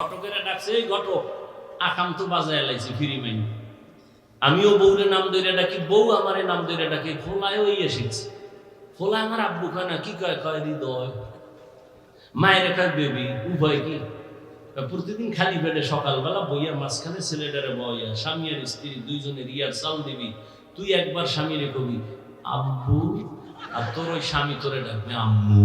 ঘটকেরা ডাকছে, এই ঘটক আকাম তো বাজায় লাইছে ফিরি মাইন। আমিও বউরে নাম ধরে ডাকি, বউ আমারে নাম ধরে ডাকে। ফোলায় ওই এসেছে, ফোলা আমার আব্বু কয় না, কি কয়? কয় হৃদয়। মায়ের কয় বেবি। উভয় কি প্রতিদিন খালি পেটে সকালবেলা বইয়ার মাঝখানে ছেলেটারে বইয়া, স্বামী আর স্ত্রী দুইজনের ইয়ার চাল দিবি। তুই একবার স্বামীরে কবি আব্বু, আর তোর ওই স্বামী তোরে ডাকবে আম্মু।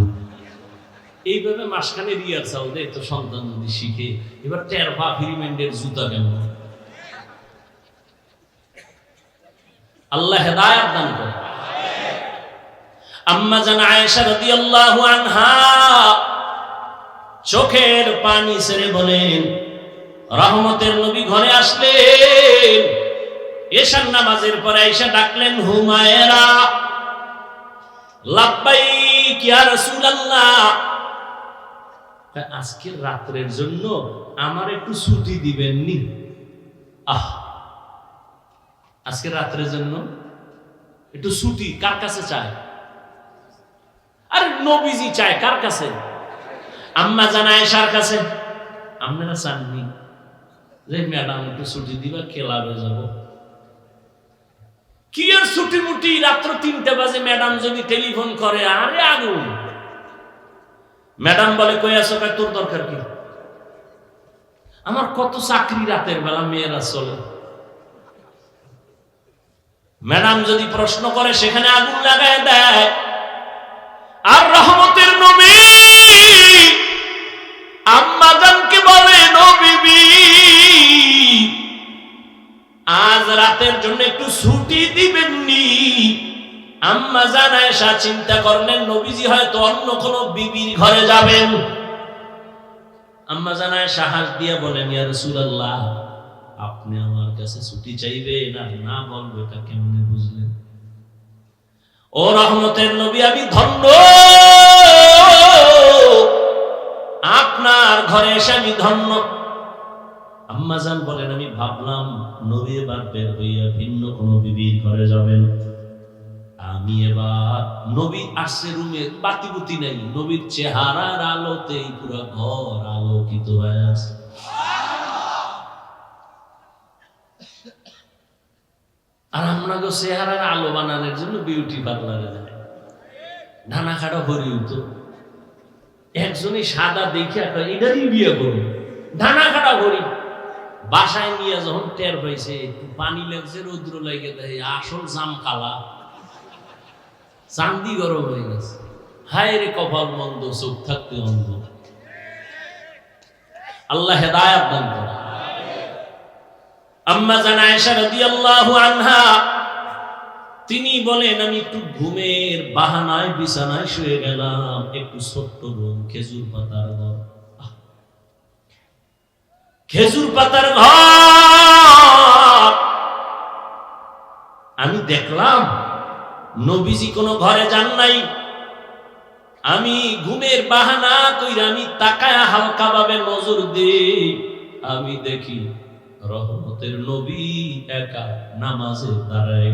এইভাবে মাসখানে রিয়ার চাল দেয় তো সন্তান যদি শিখে। এবার টের পা ফিরিমেন্টের জুতা কেমন। আল্লাহ হেদায়েত দান করে। আম্মা জান আয়েশা রাদিয়াল্লাহু আনহা চোখের পানি ছেড়ে বলেন, রহমতের নবী ঘরে আসলেন, এশার নামাজের পরে আয়েশা ডাকলেন, হুমায়রা। লাব্বাইক ইয়া রাসূলুল্লাহ। আজকের রাত্রের জন্য আমার একটু ছুটি দিবেন নি? আজকে রাত্রের জন্য একটু ছুটি কার কাছে চায়? আরে নবীজি চায় কার কাছে? আম্মা জান আয়েশার কাছে। আপনারা চাননি যে ম্যাডাম একটু ছুটি দিবা, ক্লাবে যাব? কি আর ছুটি মুটি, রাত্র 3টা বাজে ম্যাডাম যদি টেলিফোন করে, আরে আগুন। ম্যাডাম বলে, কই আছো? কয় তোর দরকার কি? আমার কত চাকরি রাতের বেলা, মেয়েরা চলে। ম্যাডাম যদি প্রশ্ন করে, সেখানে আগুন লাগায় দেয়। আর রহমতের নবী আম্মা জানকে বলে, নবী আজ রাতের জন্য একটু ছুটি দিবেননি? আম্মা জান আয়েশা চিন্তা করলেন, নবীজি হয়তো অন্য কোন বিবির ঘরে যাবেন। আম্মা জান আয়েশা হাস দিয়ে বলেন, ইয়া রাসূলুল্লাহ, আপনি আমার কাছে ছুটি চাইবেন আর না বলবো, এটা কেমনে বুঝলেন? ও রহমতের নবী, আমি ধন্য, আপনার ঘরে এসে আমি ধন্য। আম্মা জান বলেন, আমি ভাবলাম নবী এবার বের হইয়া ভিন্ন কোন বিবির ঘরে যাবেন। আমি এবার, নবী আসছে রুমে, বাতিবুতি নাই, নবীর চেহারার আলোতেই পুরো ঘর আলোকিত হয়ে আছে। আর আমরা তো চেহারার আলো বানানোর জন্য বিউটি পার্লারে যায়, নানা খাটা ভরি হইতো। একজনই সাদা দেখে এটারই বিয়ে করি, ধানা খাটা ভরি। বাসায় নিয়ে যখন টের পাইছে একটু পানি লাগছে, রৌদ্র লাগে, দেয় আসল জাম কালা, চান্দি গরম হয়ে গেছে। হায় রে কপাল মন্দ, চোখ থাকতে অন্ধ। আল্লাহ হেদায়েত দান করে। আম্মা জান আয়েশা রাদিয়াল্লাহু আনহা তিনি বলেন, আমি একটু ঘুমের বাহানায় বিছানায় শুয়ে গেলাম। একটু ছোট্ট রুম, খেজুর পাতার ঘর, খেজুর পাতার ঘর। আমি দেখলাম নবীজি কোন ঘরে যান নাই। আমি ঘুমের বাহানা কইরা আমি তাকায়া হালকা ভাবে নজর দেই, আমি দেখি রহমতের নবী একা নামাজে দাঁড়ায়।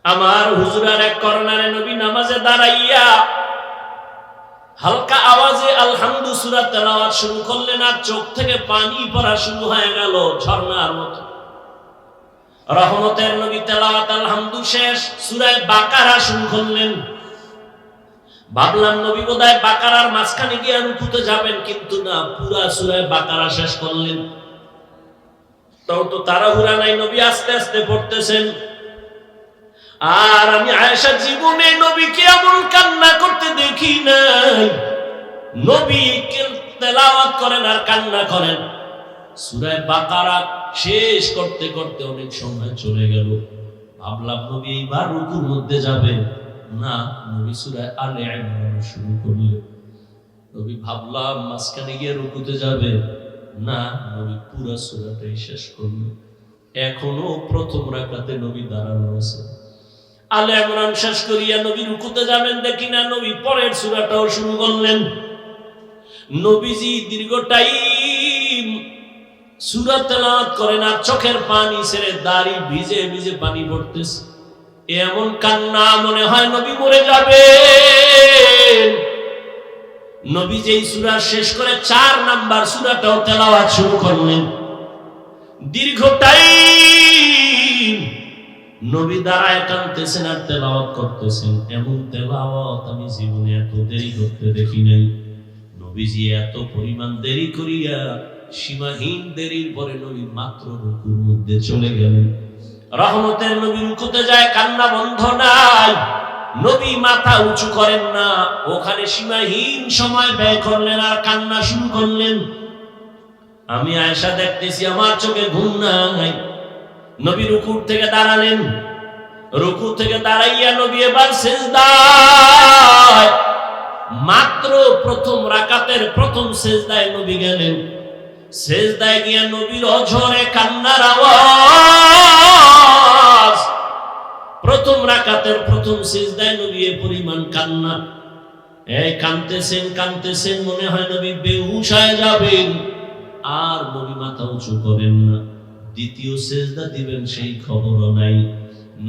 আমার হুজুরার এক কর্নারে নবী নামাজে দাঁড়াইয়া হালকা আওয়াজে আলহামদু সূরা তেলাওয়াত শুরু করলেন, আর চোখ থেকে পানি পড়া শুরু হয়ে গেল ঝর্ণার মতো। রহমতের নবী তেলাওয়াত আলহামদু শেষ, সূরা বাকারা শুরু করলেন। ভাবলাম নবী বোধহয় বাকারার মাঝখানে গিয়ে রুকুতে যাবেন, কিন্তু না, পুরা সূরা বাকারা শেষ করলেন। তাও তো তাড়াহুড়া নাই, নবী আস্তে আস্তে পড়তেছেন। আর আমি আয়েশা জীবনে নবীকে এমন কান্না করতে দেখি নাই। নবী তেলাওয়াত করেন আর কান্না করেন। সূরা বাকারা শেষ করতে করতে অনেক সময় চলে গেল। ভাবলাম নবী এইবার রুকুর মধ্যে যাবেন, না, নবী সূরা আলে ইমরান শুরু করলেন। নবী ভাবলাম মাঝখানে গিয়ে রুকুতে যাবে, না, নবী পুরো সূরাটাই শেষ করলেন। এখনো প্রথম রাকাতে নবী দাঁড়ানো আছে। আলে ইমরান শেষ করিয়া নবী রুকুতে যাবেন, দেখি না নবী পরের সূরাটাও শুরু করলেন। নবীজি দীর্ঘ টাইম সূরা তেলাওয়াত করেন আর চোখের পানি ছেড়ে দাড়ি ভিজে ভিজে পানি পড়তেছে। এমন কান্না, মনে হয় নবী মরে যাবেন। নবী যেই সূরা শেষ করে 4 নাম্বার সূরাটাও তেলাওয়াত শুরু করলেন। দীর্ঘ টাইম নবী দাঁড়ায় কাঁদতেছেন আর তেলাওয়াত করতেছেন। এমন তেলাওয়াত আমি জীবনে এত দেরি করতে দেখি নাই। নবীজি এত পরিমাণ দেরি করিয়া সীমাহীন দেরির পরে নবী মাত্র রুকুর মধ্যে চলে গেলেন। রহমতের নবী রুকুতে যায়, কান্না বন্ধ নাই। নবী মাথা উঁচু করেন না, ওখানে সীমাহীন সময় ব্যয় করলেন আর কান্না শুরু করলেন। আমি আয়েশা দেখতেছি, আমার চোখে ঘুম নাই। নবী রুকুর থেকে দাঁড়ালেন, রুকু থেকে দাঁড়াইয়া নবী এবার সিজদায়, মাত্র প্রথম রাকাতের প্রথম সিজদায় নবী গেলেন। সিজদায় গিয়া নবীর অঝরে কান্নার আওয়াজ। প্রথম রাকাতের প্রথম সিজদায় নবী এ পরিমাণ কান্না, কাঁদতেছেন, মনে হয় নবী বেহুশ হয়ে যাবেন। আর নবী মাথা উঁচু করেন না। দ্বিতীয় সিজদা দিবেন সেই খবরও নাই।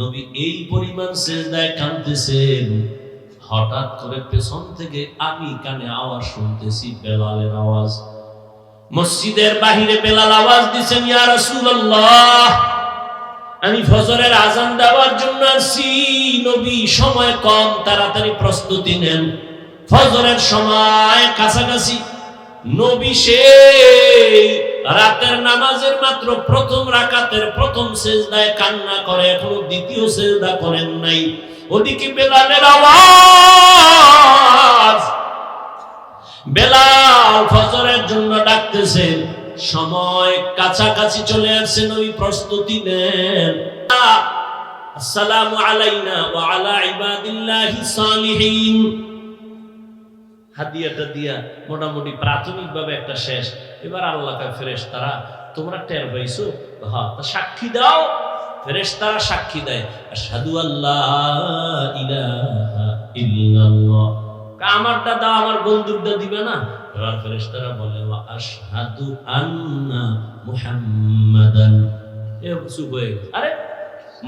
নবী এই পরিমাণ সিজদায় কাঁদতেছেন, হঠাৎ করে পেছন থেকে আমি কানে আওয়াজ শুনতেছি, বেলালের আওয়াজ। মসজিদের বাহিরে বেলাল আওয়াজ দিছেন, ইয়া রাসূলুল্লাহ, আমি ফজরের আজান দেওয়ার জন্য আসছি। নবী সময় কম, তাড়াতাড়ি প্রস্তুতি নেন। ফজরের সময় কাছাকাছি। নবী সেই রাতের নামাজের মাত্র প্রথম রাকাতের প্রথম সিজদায় কান্না করে, এখনো দ্বিতীয় সিজদা করেন নাই। ওদিকে বেলালের আওয়াজ। বেলাল ফজরের জন্য ডাকতেছেন, সময় কাছাকাছি চলে আসছে। নবী প্রস্তুতি নেন। আসসালামু আলাইনা ওয়া আলা ইবাদিল্লাহিস সালিহিন। হাদিয়াটা দিয়া মোটামুটি প্রাথমিকভাবে একটা শেষ। এবার আল্লাহ কা ফেরেশতারা, তোমরা টের পাইছো? হ্যাঁ, তা সাক্ষী দাও। ফেরেশতারা সাক্ষী দেয়, আশহাদু আল্লা ইলাহা ইল্লাল্লাহ। আমারটা দাও, আমার বন্ধুরটা দিবে না? এবার ফেরেশতারা বলে, ওয়া আশহাদু আন্না মুহাম্মাদান। এ চুপ হয়ে গেছে। আরে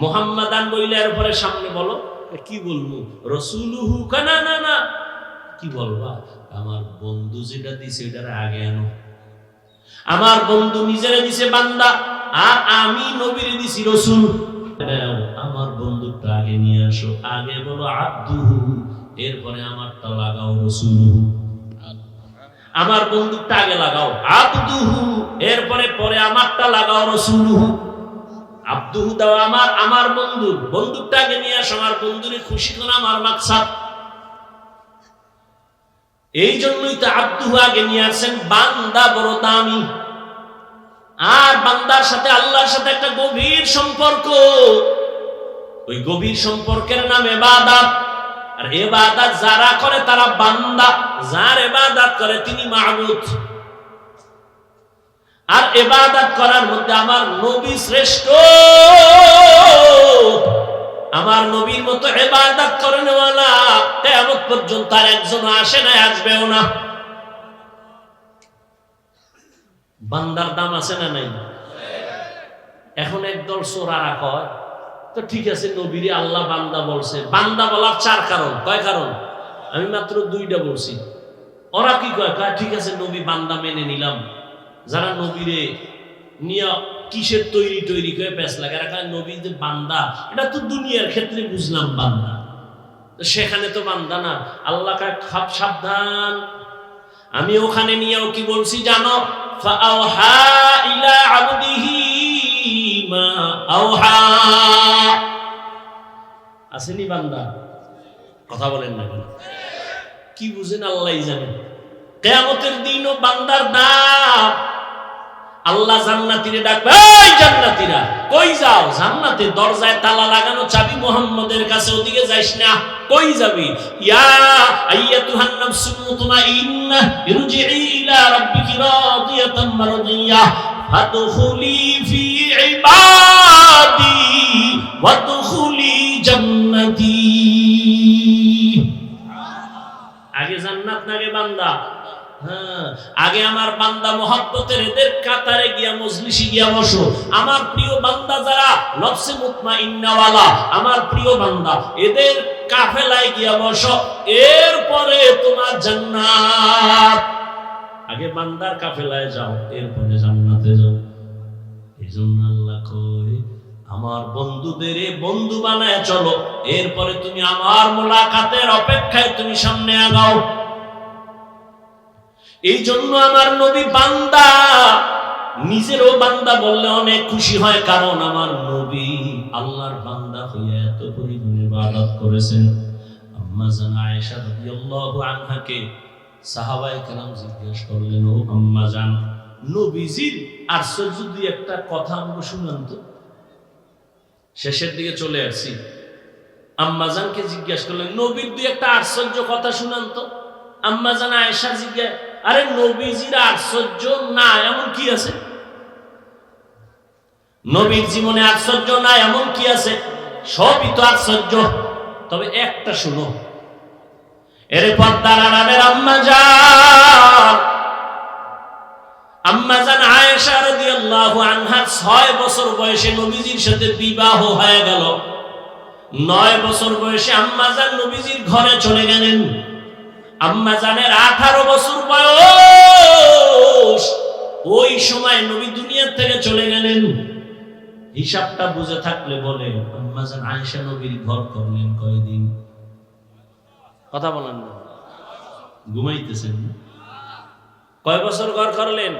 মুহাম্মাদান বইলে এর পরে সামনে বলো, কি বলবো? রাসূলুহু। না না না, কি বলবা? আমার বন্ধু যেটা দিছে এটার আগে আনো। আমার বন্ধু নিজেরে দিছে বান্দা, আর আমি নবীরে দিছি রাসূল। আমার বন্ধুটা আগে নিয়ে আসো। আগে বলো আব্দুহু, এরপরে আমারটা লাগাও রাসূলুহু। আমার বন্ধুটা আগে লাগাও আব্দুহু, এরপরে পরে আমারটা লাগাও রাসূলুহু। আব্দুহু দাও আমার বন্ধুটা আগে নিয়ে আসো। আমার বন্ধুরে খুশি করা আমার মাকসাদ। এই জন্যই তো আব্দুহু আগে নিয়ে আসেন। বান্দা বড় দামি, আর বান্দার সাথে আল্লাহর সাথে একটা গভীর সম্পর্ক। ওই গভীর সম্পর্কের নাম ইবাদত। আর ইবাদত যারা করে তারা বান্দা, যার ইবাদত করে তিনি মাবুদ। আর ইবাদত করার মধ্যে আমার নবী শ্রেষ্ঠ। আমার নবীর মতো ইবাদত করেনওয়ালা কিয়ামত পর্যন্ত আর একজন আসে না, আসবেও না। বান্দার দাম আছে না নাই? এখন একদল চোরারা কয়, তো ঠিক আছে, নবীরে আল্লাহ বান্দা বলছে। বান্দা বলার 4 কারণ। কয় কারণ? আমি মাত্র 2টা বলছি। ওরা কি কয়? ঠিক আছে, নবী বান্দা মেনে নিলাম। যারা নবীরে নিয়ে কিসের তৈরি করে পেছ লাগে, নবী যে বান্দা, এটা তো দুনিয়ার ক্ষেত্রে বুঝলাম বান্দা, সেখানে তো বান্দা না। আল্লাহ খাপ সাবধান। আমি ওখানে নিয়েও কি বলছি জানো? ফাআওহা ইলা আবদিহি মা আওহা। আসেনি বান্দা? কথা বলেন না কেন? কি বুঝেন আল্লাহই জানেন। কিয়ামতের দিনও বান্দার দাম। আল্লাহ জান্নাতীরে ডাকবে, এই জান্নাতীরা কই যাও? জান্নাতের দরজায় তালা লাগানো, চাবি মুহাম্মদের কাছে, ওদিকে যাইস না। কই যাবি? ইয়া আইয়াতুহান নাফসুল মুতমাইন্নাহ ইরজিই ইলা রাব্বিকি রাদিয়াতাম মারদিয়াহ ফাদখুলি ফি ইবাদি ওয়াদখুলি জান্নাতি। আগে জান্নাত নাগে বান্দা? হ্যাঁ, আগে আমার বান্দা মহব্বতের এদের কাতারে গিয়া মজলিসে গিয়া বসো। আমার প্রিয় বান্দা যারা নফসে মুতমাইন্না ওয়ালা, আমার প্রিয় বান্দা, এদের কাফেলায় গিয়া বসো, এরপরে তোমার জান্নাত। আগে বান্দার কাফেলায় যাও, এরপরে জান্নাতে যাও। এই জন্য আল্লাহ কয়, আমার বন্ধুদের বন্ধু বানায় চলো, এরপরে তুমি আমার মোলাকাতের অপেক্ষায় তুমি সামনে আগাও। এই জন্য আমার নবী বান্দা, নিজেরও বান্দা বললে অনেক খুশি হয়, কারণ আমার নবী আল্লাহর বান্দা হইয়া এত পরিমাণে ইবাদত করেছেন। আম্মা জান আয়েশা রাদিয়াল্লাহু আনহাকে সাহাবায়ে কেরাম জিজ্ঞেস করলেন, ও আম্মা জান, নবীজির আশ্চর্য দুই একটা কথা আমাকে শুনান তো। শেষের দিকে চলে আসছি, আম্মা জানকে জিজ্ঞেস করলেন, নবীর দুই একটা আশ্চর্য কথা শুনান তো। আম্মা জান আয়েশা জিজ্ঞেস, আরে নবীজির আশ্চর্য না এমন কি আছে? নবীর জীবনে আশ্চর্য না এমন কি আছে? সবই তো আশ্চর্য, তবে একটা শুনো। এর পর্দার আড়ালের আম্মা জান আয়েশা রাদিয়াল্লাহু আনহা 6 বছর বয়সে নবীজির সাথে বিবাহ হয়ে গেল। 9 বছর বয়সে আম্মা জান নবীজির ঘরে চলে গেলেন। আম্মা জানের 18 বছর বয়স, ওই সময় নবী দুনিয়া থেকে চলে গেলেন। হিসাবটা বুঝে থাকলে বলে, আম্মা জান আয়েশা নবীর ঘর করলেন কয়দিন? কথা বলেন না, ঘুমাইতেছেন। কয় বছর ঘর করলেন?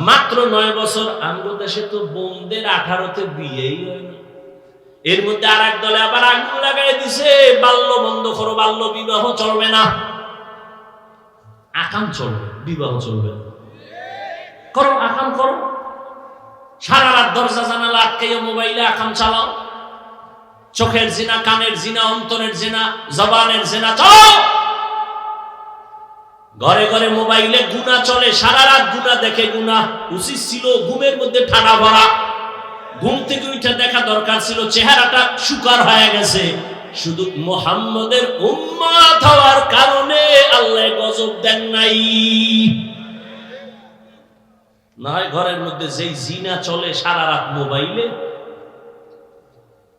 মাত্র 9 বছর। আমগো দেশে তো বোনদের 18তে বিয়েই হয় না। এর মধ্যে আর এক দলে আবার আগুন লাগাই দিছে, বাল্য বন্ধ করো, বাল্য বিবাহ চলবে না। আকাম চলবে, বিবাহ চলবে না। করো, আকাম করো। সারা রাত দরজা জানালা আটকাইয়া মোবাইলে আকাম চালাও। চোখের জিনা, কানের জিনা, অন্তরের জিনা, জবানের জিনা চালাও। ঘরে ঘরে মোবাইলে গুনাহ চলে, সারা রাত গুনাহ দেখে। গুনাহ উচিত ছিল ঘুমের মধ্যে ঠাডা ভরা, ঘুম থেকে উঠে দেখা দরকার ছিল, চেহারাটা শুকার হয়ে গেছে। শুধু মুহাম্মদের উম্মত হওয়ার কারণে আল্লাহ গজব দেন নাই। না হয় ঘরের মধ্যে যেই জিনা চলে সারা রাত মোবাইলে,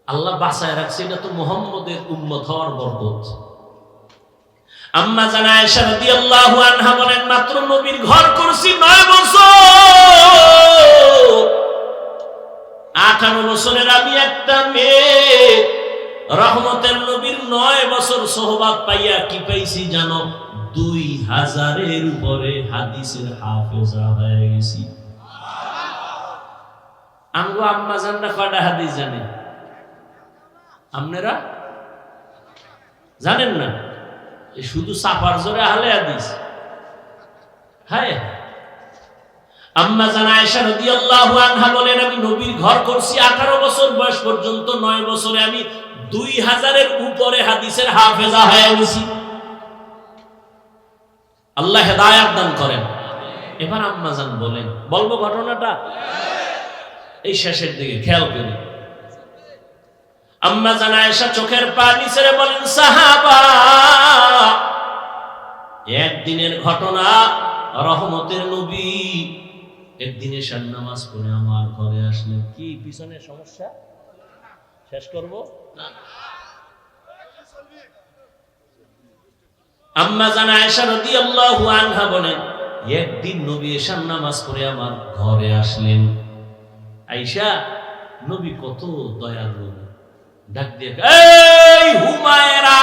আল্লাহ বাঁচায় রাখছে, এটা তো মুহাম্মদের উম্মত হওয়ার বরকত। আম্মা জান আয়েশা রাদিয়াল্লাহু আনহা বলেন, মাত্র নবীর ঘর করছি 9 বছর। 18 বছরের আমি একটা মেয়ে, রহমতের নবীর 9 বছর সোহবত পাইয়া কি পাইছি জানো? 2000-এর উপরে হাদিসের হাফেজা হয়ে গেছি। আমগো আম্মা জানরা কয়টা হাদিস জানে? আপনারা জানেন না? শুধু সাফার জোরে আহলে হাদিস। হ্যাঁ, আম্মা জান আয়েশা রাদিয়াল্লাহু আনহা বলেন, আমি নবীর ঘর করছি 18 বছর বয়স পর্যন্ত। 9 বছরে আমি 2000-এর উপরে হাদিসের হাফেজা হয়ে গেছি। আল্লাহ হেদায়েত দান করেন। এবার আম্মা জান বলেন, বলবো ঘটনাটা? এই শেষের দিকে খেয়াল করি। আম্মা জান আয়েশা চোখের পানি ছেড়ে বলেন, সাহাবা, একদিনের ঘটনা, রহমতের নবী একদিন এশার নামাজ পড়ে আমার ঘরে আসলেন। কি পিছনে সমস্যা? শেষ করব না? আম্মা জান আয়েশা রাদিয়াল্লাহু আনহা বলেন, একদিন নবী এশার নামাজ পড়ে আমার ঘরে আসলেন। আয়েশা, নবী কত দয়ালু, ডাক দিয়ে, এই হুমায়রা।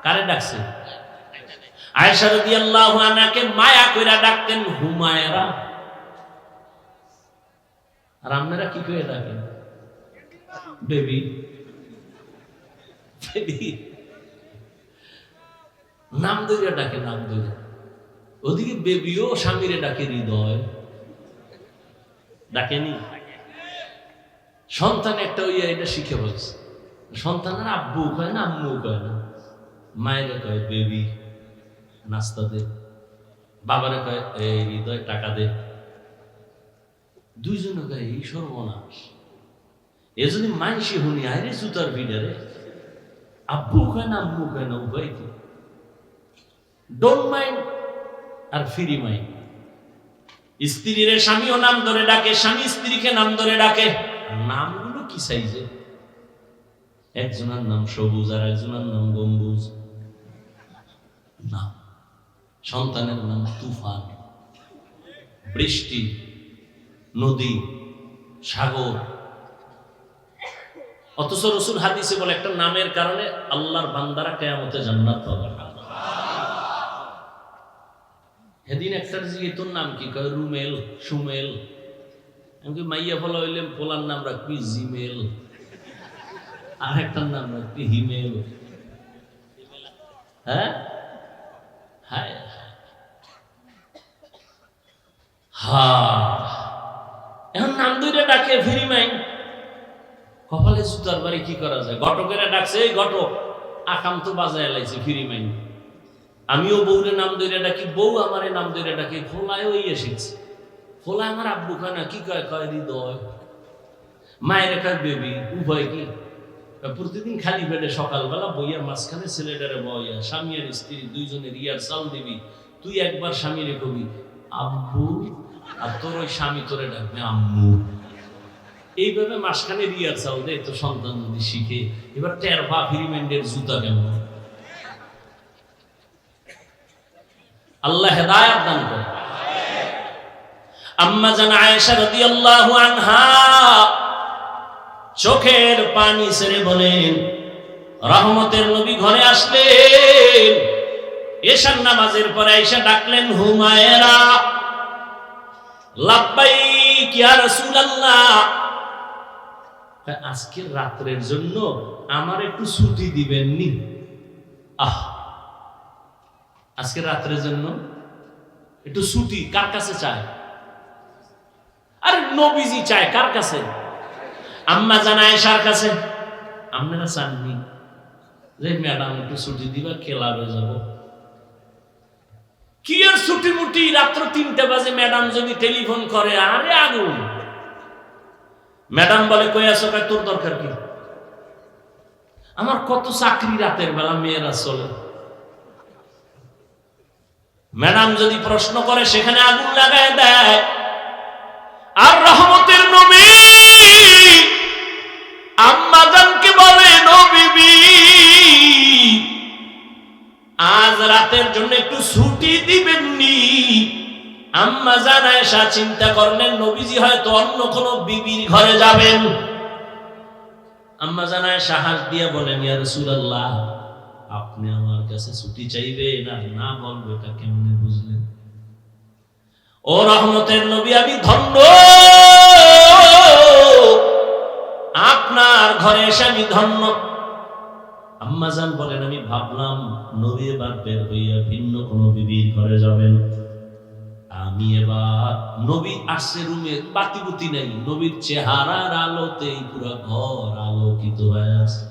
কারে ডাকছে? আয়েশা রাদিয়াল্লাহু আনহাকে মায়া কইরা ডাকতেন হুমায়রা। আর আপনারা কি করে ডাকেন? বেবি। নাম ধরে ডাকে, নাম ধরে। ওদিকে বেবিও স্বামীরে ডাকে হৃদয়, ডাকেনি? সন্তান একটা ওই এটা শিখে বলছে, সন্তানের আব্বু কয় না, আম্মু কয় না, মায়ের কয় বেবি, নাস্তা দে। বাবারে কয় এই হৃদয় টাকা দে। দুইজনে কয় এই সর্বনাশ। এ যদি মাইসি হুনি আইরে জুতার ভিড়ারে, আব্বু কয় না, আম্মু কয় না, উভয় কি? ডোন্ট মাইন্ড আর ফ্রি মাইন্ড। স্ত্রীর স্বামীও নাম ধরে ডাকে, স্বামী স্ত্রীকে নাম ধরে ডাকে। নামগুলো কি সাইজে! একজনের নাম সবুজ আর একজনের নাম গম্বুজ না, সন্তানের নাম তুফান, বৃষ্টি, নদী, সাগর। অথচ রাসূল হাদিসে বলে একটা নামের কারণে আল্লাহর বান্দারা কিয়ামতে জান্নাত পাবে। সেদিন একটার জিজ্ঞেস তোর নাম কি? কয় রুমেল, সুমেল। আমি মাইয়া ফলা হইলে পোলার নাম রাখবি জিমেল, আর একটার নাম রাখবি হিমেল। হ্যাঁ, হায় হা, এখন নাম দুইটা ডাকে ফিরি মাই, কপালে জুতার বাড়ি কি করা যায়? ঘটকেরা ডাকছে, এই ঘটক আকাম তো বাজায় লাইছে ফিরি মাই। আমিও বউরে নাম ধরে ডাকি, বউ আমারে নাম ধরে ডাকি। ফোলায় ওই এসেছে, ফোলা আমার আব্বু কয় না, কি কয়? কয় হৃদয়। মায়ের কয় বেবি। উভয় কি প্রতিদিন খালি পেটে সকালবেলা বইয়া মাঝখানে ছেলেটারে বইয়া, স্বামী আর স্ত্রী দুইজনের ইয়ার চাল দিবি। তুই একবার স্বামীরে কবি আব্বু, আর তোর ওই স্বামী তোরে ডাকবে আম্মু। এইভাবে মাঝখানে রিয়ার চাল দে তো সন্তান যদি শিখে। এবার টের পা ফিরিমেন্টের জুতা কেমন। আল্লাহ হেদায়েত দান করে। আম্মা জান আয়েশা রাদিয়াল্লাহু আনহা চোখের পানি ছেড়ে বলেন, রহমতের নবী ঘরে আসলেন, এশার নামাজের পরে আয়েশা ডাকলেন, হুমায়রা। লাব্বাইক ইয়া রাসূলুল্লাহ। আজকের রাতের জন্য আমার একটু ছুটি দিবেন নি? আজকে রাত্রের জন্য একটু ছুটি কার কাছে চায়? আরে নবীজি চায় কার কাছে? আম্মা জান আয়েশার কাছে। আপনারা চাননি যে ম্যাডাম একটু ছুটি দিবা, ক্লাবে যাব? কি আর ছুটি মুটি? রাত্র 3টা বাজে ম্যাডাম যদি টেলিফোন করে, আরে আগুন। ম্যাডাম বলে কই আছো? কয় তোর দরকার কি? আমার কত চাকরি রাতের বেলা, মেয়েরা চলে। ম্যাডাম যদি প্রশ্ন করে সেখানে আগুন লাগায় দেয়। আর রহমতের নবী আম্মা জানকে বলে, নবী আজ রাতের জন্য একটু ছুটি দিবেননি? আম্মা জান আয়েশা চিন্তা করলেন নবীজি হয়তো অন্য কোন বিবির ঘরে যাবেন। আম্মা জান আয়েশা হাস দিয়ে বলেন, ইয়া রাসূলুল্লাহ, আপনি আমার কাছে ছুটি চাইবেন আর না বলবো, এটা কেমনে বুঝলেন? ও রহমতের নবী, আমি ধন্য, আপনার ঘরে এসে আমি ধন্য। আম্মা জান বলেন, আমি ভাবলাম নবী এবার বের হইয়া ভিন্ন কোন বিবির ঘরে যাবেন। আমি এবার, নবী আসছে রুমে, বাতিবুতি নেই, নবীর চেহারার আলোতেই পুরো ঘর আলোকিত হয়ে আছে।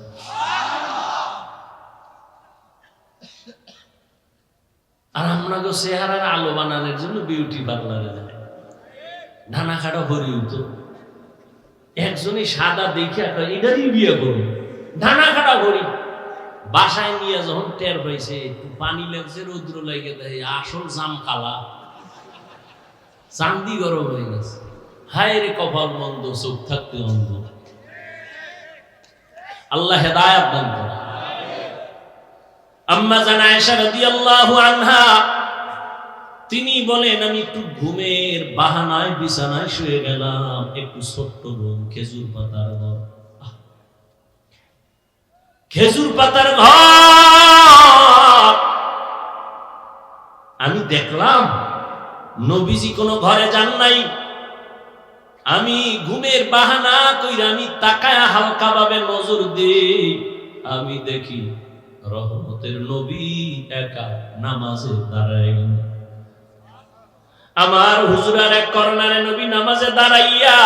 আর আমরা তো চেহারার আলো বানানোর জন্য বিউটি পার্লারে যায়, ঢানা খাটা ভরি হতো। একজনই সাদা দেখে এটারই বিয়ে করবে, ঢানা খাটা ভরি। বাসায় নিয়ে যখন টের পাইছে একটু পানি লাগছে, রৌদ্র লাগে দেয়, আসল জাম কালা, চান্দি গরম হয়ে গেছে। হায় রে কপাল মন্দ, চোখ থাকতে অন্ধ। আল্লাহ হেদায়েত দান করে। আম্মা জান আয়েশা রাদিয়াল্লাহু আনহা তিনি বলেন, আমি একটু ঘুমের বাহানায় বিছানায় শুয়ে গেলাম। একটু ছোট্ট রুম, খেজুর পাতার ঘর, খেজুর পাতার ঘর। আমি দেখলাম নবীজি কোনো ঘরে যান নাই। আমি ঘুমের বাহানা কইরা আমি তাকায়া হালকা ভাবে নজর দেই, আমি দেখি রহমতের নবী একা নামাজে দাঁড়ায় গেলেন। আমার হুজুরার এক কর্নারে নবী নামাজে দাঁড়াইয়া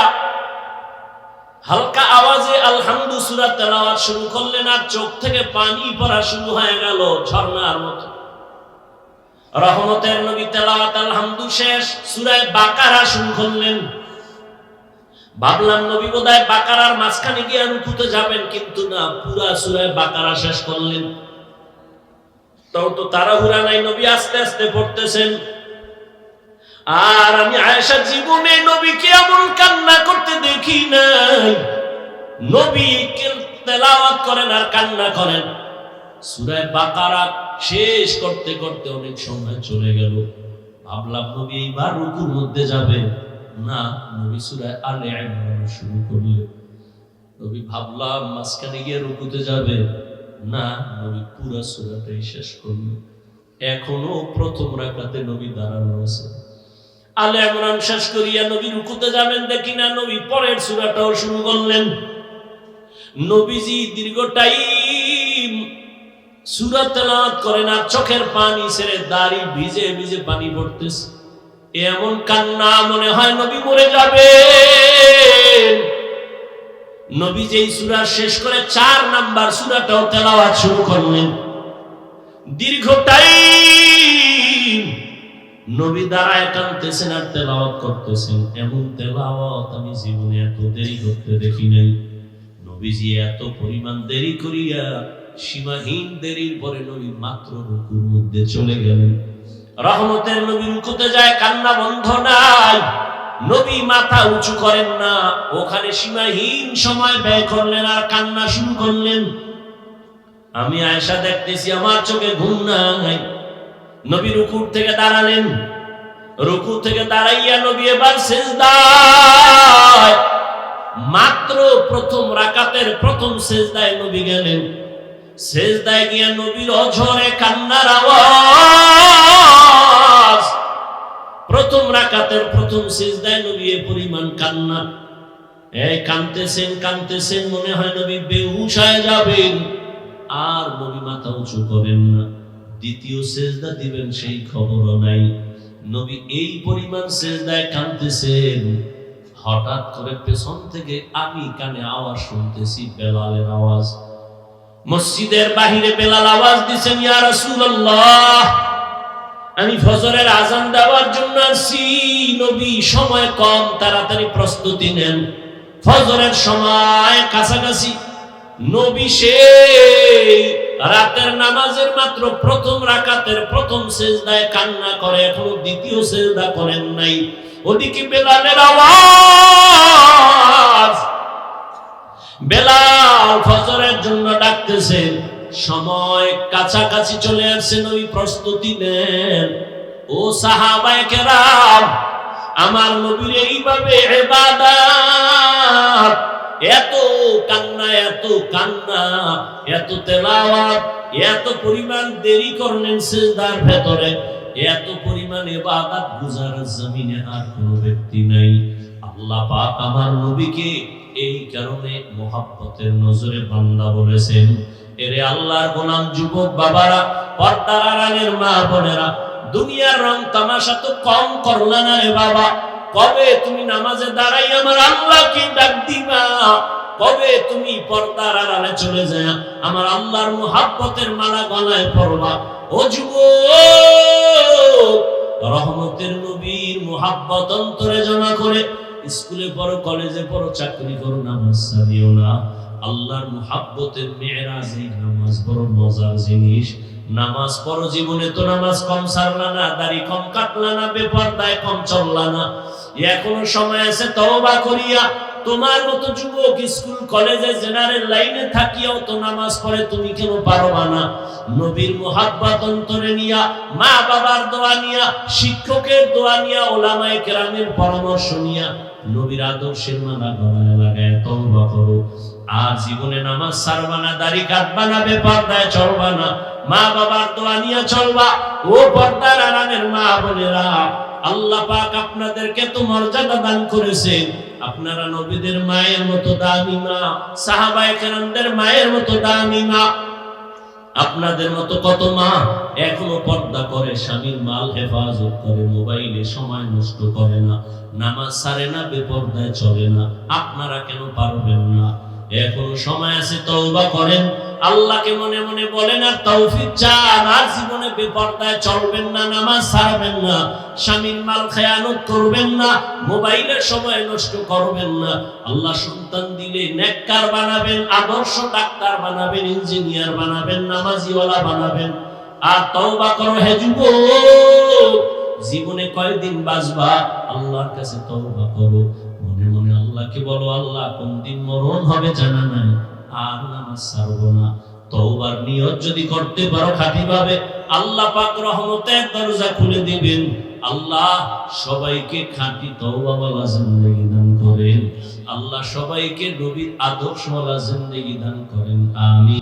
হালকা আওয়াজে আলহামদু সূরা তেলাওয়াত শুরু করলেন, আর চোখ থেকে পানি পড়া শুরু হয়ে গেল ঝর্ণার মতো। রহমতের নবী তেলাওয়াত আলহামদু শেষ, সূরা বাকারা শুরু করলেন। ভাবলাম নবী বোধহয় বাকারার মাঝখানে গিয়ে রুকুতে যাবেন, কিন্তু না, পুরা সূরা বাকারা শেষ করলেন। তাও তো তাড়াহুড়া নাই, নবী আস্তে আস্তে পড়তেছেন। আর আমি আয়েশা জীবনে নবীকে এমন কান্না করতে দেখি নাই। নবী তেলাওয়াত করেন আর কান্না করেন। সূরা বাকারা শেষ করতে করতে অনেক সময় চলে গেল। ভাবলাম নবী এইবার রুকুর মধ্যে যাবে, না, নবী সূরা আলে ইমরান শুরু করলেন। নবী ভাবলাম মাঝখানে গিয়ে রুকুতে যাবে, না, নবী পুরো সূরাটাই শেষ করলেন। এখনো প্রথম রাকাতে নবী দাঁড়ানো আছে। আলে ইমরান শেষ করিয়া নবী রুকুতে যাবেন দেখি না, নবী পরের সূরাটাও শুরু করলেন। নবীজি দীর্ঘ টাইম সূরা তেলাওয়াত করেন আর চোখের পানি ছেড়ে দাড়ি ভিজে ভিজে পানি পড়তেছে। এমন কান্না, মনে হয় নবী মরে যাবে। নবী যেই সূরা শেষ করে 4 নাম্বার সূরাটাও তেলাওয়াত শুরু করলেন। দীর্ঘ টাইম নবী দাঁড়ায় কাঁদতেছেন আর তেলাওয়াত করতেছেন। এমন তেলাওয়াত আমি জীবনে এত দেরি করতে দেখি নাই। নবীজি এত পরিমাণ দেরি করিয়া সীমাহীন দেরির পরে নবী মাত্র রুকুর মধ্যে চলে গেলেন। রহমতের নবী রুকুতে যায়, কান্না বন্ধ নাই। নবী মাথা উঁচু করেন না, ওখানে সীমাহীন সময় ব্যয় করলেন আর কান্না শুরু করলেন। আমি আয়েশা দেখতেছি, আমার চোখে ঘুম নাই। নবী রুকুর থেকে দাঁড়ালেন, রুকু থেকে দাঁড়াইয়া নবী এবার সিজদায়, মাত্র প্রথম রাকাতের প্রথম সিজদায় নবী গেলেন। সিজদায় গিয়া নবীর অঝরে কান্নার আওয়াজ। প্রথম রাকাতের প্রথম সিজদায় নবী এ পরিমাণ কান্না, কাঁদতেছেন কাঁদতেছেন, মনে হয় নবী বেহুশ হয়ে যাবেন। আর নবী মাথা উঁচু করেন না। দ্বিতীয় সিজদা দিবেন সেই খবরও নাই। নবী এই পরিমাণ সিজদায় কাঁদতেছেন, হঠাৎ করে পেছন থেকে আমি কানে আওয়াজ শুনতেছি, বেলালের আওয়াজ। মসজিদের বাহিরে বেলাল আওয়াজ দিচ্ছেন, ইয়া রাসূলুল্লাহ, আমি ফজরের আযান দেওয়ার জন্য আসছি। নবী সময় কম, তাড়াতাড়ি প্রস্তুতি নেন। ফজরের সময় কাছাকাছি। নবী সেই রাতের নামাজের মাত্র প্রথম রাকাতের প্রথম সিজদায় কান্না করে, এখনো দ্বিতীয় সিজদা করেন নাই। ওদিকে বেলালের আওয়াজ। বেলাল ফজরের জন্য ডাকতেছেন। সময় কাছাকাছি চলে আসছে, নবী প্রস্তুতি নেন। ও সাহাবায়ে কেরাম, আমার নবীর এইভাবে ইবাদত, এত কান্না, এত কান্না, এত তেলাওয়াত, এত পরিমাণ দেরি করলেন সিজদার ভেতরে, এত পরিমাণ ইবাদত গুজারার জমিনে আর কোনো ব্যক্তি নাই। আল্লাহ পাক আমার নবীকে এই কারণে মুহাব্বতের নজরে বান্দা বলেছেন। এরে আল্লাহর গোলাম যুবক বাবারা, পর্দার আড়ালের মা বোনেরা, দুনিয়ার রং তামাশা তো কম করলা না রে বাবা। কবে তুমি নামাজে দাঁড়াই আমার আল্লাহকে ডাক দিবা? কবে তুমি পর্দার আড়ালে চলে যায় আমার আল্লাহর মুহাব্বতের মালা গলায় পরবা? ও যুবক, রহমতের নবীর মুহাব্বত অন্তরে জমা করে স্কুলে পড়ো, কলেজে পড়ো, চাকরি করো, নামাজ ছাড়িও না। আল্লাহর মুহাব্বতের মেরাজে নামাজ বড় মজার জিনিস। নামাজ পড়ো, জীবনে তো নামাজ কম ছাড়লা না, দাড়ি কম কাটলা না, বেপরদায় কম চললা না। এখনো সময় আছে তওবা করিয়া। তোমার মতো যুবক স্কুল কলেজে জেনারেল লাইনে থাকিয়াও তো নামাজ পড়ে, তুমি কেন পারবা না? নবীর মুহাব্বত অন্তরে নিয়া, মা বাবার দোয়া নিয়া, শিক্ষকের দোয়া নিয়া, ওলামায়ে কেরামের পরামর্শ নিয়া নবীর আদর্শের মালা গলায় লাগায় তওবা করো। আর জীবনে নামাজ ছাড়বা না, দাড়ি কাটবা না, বেপরদায় চলবা না, মা বাবার দোয়া নিয়ে চলবা। ও পর্দার আড়ালের মা বোনেরা, আল্লাহ পাক আপনাদেরকে তো মর্যাদা দান করেছেন। আপনারা নবীদের মায়ের মতো দামি মা, সাহাবায়ে কেরামদের মায়ের মতো দামি মা। আপনাদের মতো কত মা এখনো পর্দা করে, স্বামীর মাল হেফাজত করে, মোবাইলে সময় নষ্ট করে না, নামাজ ছাড়ে না, বেপরদায় চলে না। আপনারা কেন পারবেন না? এখনো সময় আছে, তওবা করেন, আল্লাহকে মনে মনে বলেন আর তৌফিক চান। আর জীবনে বেপরদায় চলবেন না, নামাজ ছাড়বেন না, স্বামীর মাল খেয়ানত করবেন না, মোবাইলের সময় নষ্ট করবেন না। আল্লাহ সন্তান দিলে নেককার বানাবেন, আদর্শ ডাক্তার বানাবেন, ইঞ্জিনিয়ার বানাবেন, নামাজিওয়ালা বানাবেন। আর তওবা করো হে যুবক, জীবনে কয়দিন বাঁচবা? আল্লাহর কাছে তওবা করো, মনে মনে আল্লাহকে বলো, আল্লাহ কোন দিন মরণ হবে জানা নাই, আর নামাজ ছাড়বো না। তওবার নিয়ত যদি করতে পারো খাঁটিভাবে, আল্লাহ পাক রহমতের দরজা খুলে দিবেন। আল্লাহ সবাইকে খাঁটি তওবাওয়ালা জিন্দেগি দান করেন। আল্লাহ সবাইকে নবীর আদর্শওয়ালা জিন্দেগি দান করেন। আমিন।